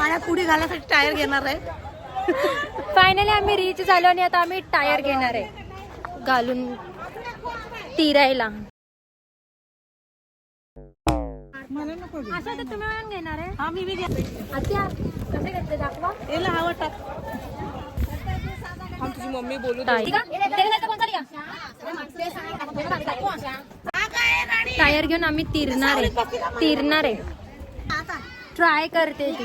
पाण्यात उडी घालण्यासाठी टायर घेणार आहे. फायनली आम्ही रीच झालो आणि आता आम्ही टायर घेणार आहे घालून तिरायला. असं तर तुम्ही मिळून घेणार आहे. हा मी अच्छा कसे घेतले दाखवा. याला हवं टाक. तुझी मम्मी बोलू टायर घेऊन आम्ही तिरणार आहे. ट्राय करते ती.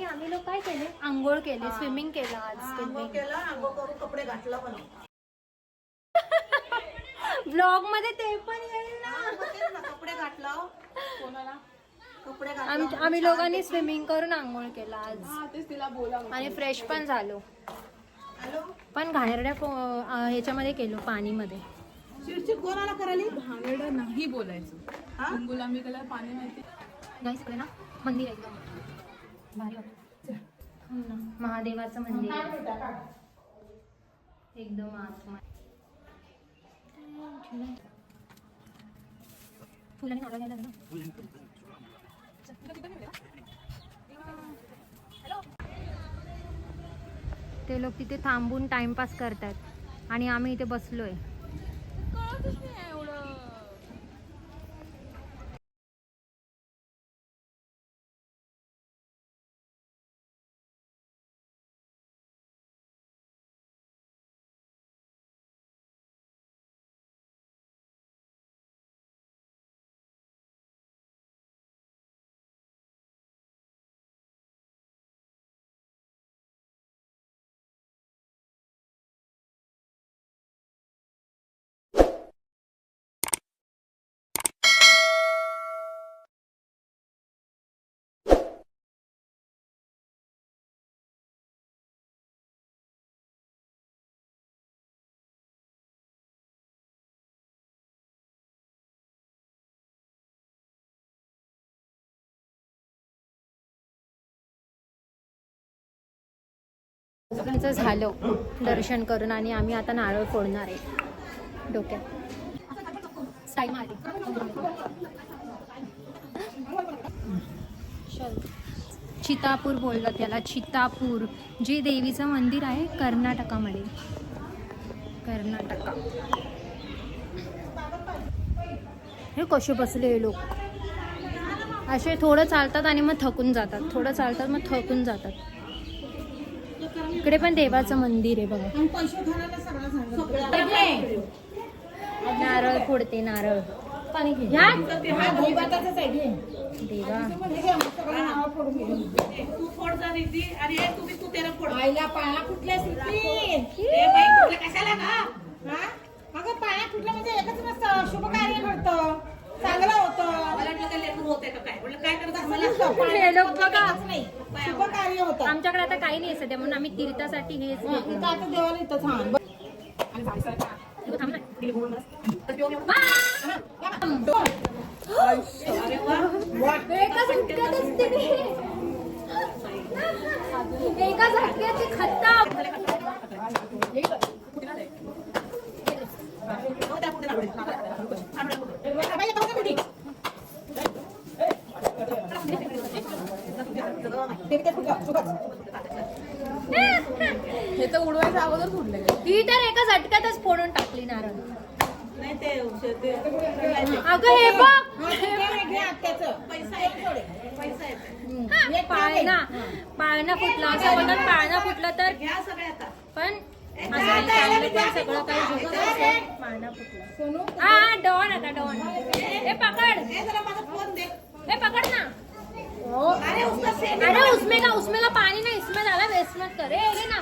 आम्ही लोक काय केले, आंघोळ केली, स्विमिंग केलं आज. आंघोळ करून कपडे घातला पण. ब्लॉग मध्ये ते पण येईल ना. कपडे घातला. कोणाला कपडे आम्ही लोकांनी स्विमिंग करून आंघोळ केला आज आणि फ्रेश पण झालो. पण घाणेरड्या ह्याच्यामध्ये केलो, पाणीमध्ये. चिडचिड कोणाला करायली? घाणेरडा नाही बोलायचं. आम्ही केलं पाणी माहिती नाही सगळे ना मंदिर एकदम भारी वाटतं. महादेवाचं मंदिर एकदम आतमध्ये. फुलाने नारळ घ्यायला ना. ते लोक तिथे थांबून टाइमपास करतात आणि आम्ही इथे बसलोय. आमचं झालं दर्शन करून आणि आम्ही आता नारळ फोडणार आहे डोक्यात. स्टाईल मारली. चितापूर बोललं त्याला, चितापूर, जे देवीचं मंदिर आहे कर्नाटकामध्ये. कर्नाटका. हे कसे बसले हे लोक. असे थोडं चालतात आणि मग थकून जातात, थोडं चालतात मग थकून जातात. इकडे पण देवाचं मंदिर आहे बघा. नारळ फोडते, नारळ पाणी घे. देवा पाया कुठल्या कशाला का? अगं पाया कुठलं म्हणजे एकच नसतं, शुभ कार्य घडतं, चांगलं होतं. शुभ कार्य होतं. आमच्याकडे आता काही नाही सध्या, म्हणून आम्ही तीर्थासाठी हेच घेतो. आता देवाला इथं छान. एका झटक्याची खत्ता. हे तर उडवायच्या अगोदर फोडले. ही तर एका झटक्यातच फोडून टाकली नारळ. अगं हे बघ, पाळणा फुटला असं बोलतात. पाळणा फुटला तर पण सगळं काही पाळणा फुटला. हा डॉन, आता डॉन. हे पकड, हे पकड ना. अरे उसमें का पानी ना इसमें डाला, इसमें करे ना.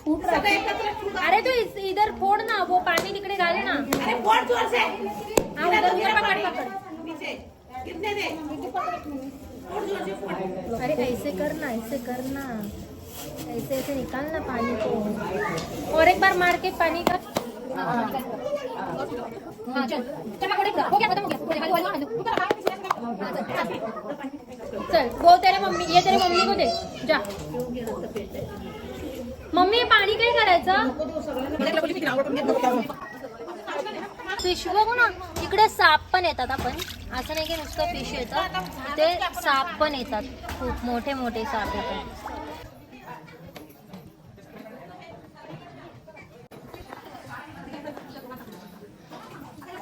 फूट रहा है। अरे तो इधर फोड़ ना, वो पानी तिकडे घाले ना। अरे फोड़ जोर से हाँ उधर पकड़ नीचे कितने दे फोड़ जोर से फोड़। अरे ऐसे करना, ऐसे करना, ऐसे ऐसे निकालना पानी को। और एक बार मार के पानी का। हाँ चल चल हो गया, खत्म हो गया। चल वो तेरे मम्मी, ये तेरे मम्मी को दे जा। मम्मी पाणी काय करायचं? फिश बघू ना, इकडे साप पण येतात. आपण असं नाही की नुसतं फिश येतं, ते साप पण येतात. खूप मोठे मोठे साप येतात.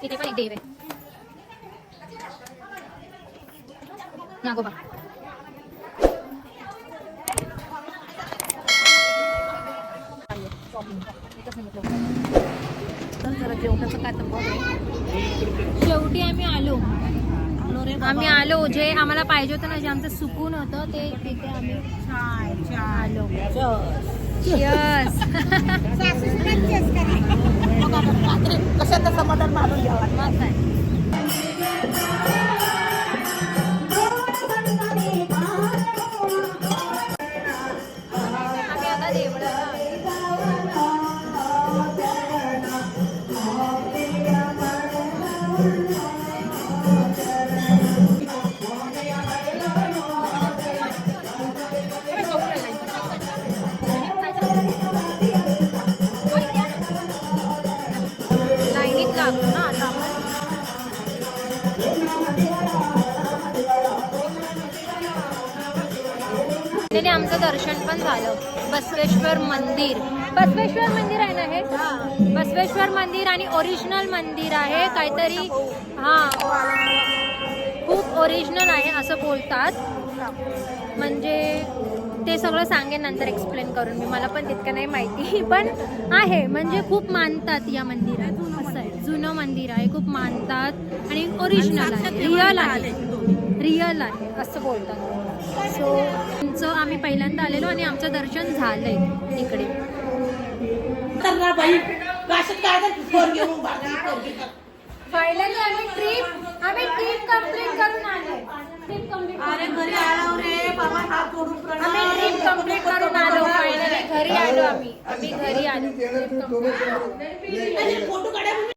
इथे पण एक देव आहे नागोबा. शेवटी आम्ही आलो. जे आम्हाला पाहिजे होतं ना, जे आमचं सुकून होतं ते तिथे आम्ही आलो. Cheers. कशाचं समाधान मारून घ्यावा. मग काय. आम्ही आता देवळाला लाईनीत लागलो ना आता आपण. त्याने आमचं दर्शन पण झालं. बसवेश्वर मंदिर आहे ना हे. बसवेश्वर मंदिर आणि ओरिजिनल मंदिर आहे काहीतरी. हां खूप ओरिजिनल आहे असं बोलतात. म्हणजे ते सगळं सांगेन नंतर एक्सप्लेन करून मी. मला पण तितकं नाही माहिती, पण आहे म्हणजे खूप मानतात या मंदिरात. असं आहे, जुनं मंदिर आहे, खूप मानतात आणि ओरिजिनल आहे, रिअल आहे असं बोलतात. सो आमचं आम्ही पहिल्यांदा आलेलो आणि आमचं दर्शन झालंय तिकडे. फायनली आम्ही ट्रिप कंप्लीट करून आलो. अरे घरी आलो रे बाबा, हात जोडून प्रणाम. आम्ही ट्रिप कंप्लीट करून आलो. फायनली घरी आलो. आम्ही घरी आलो. फोटो काढा.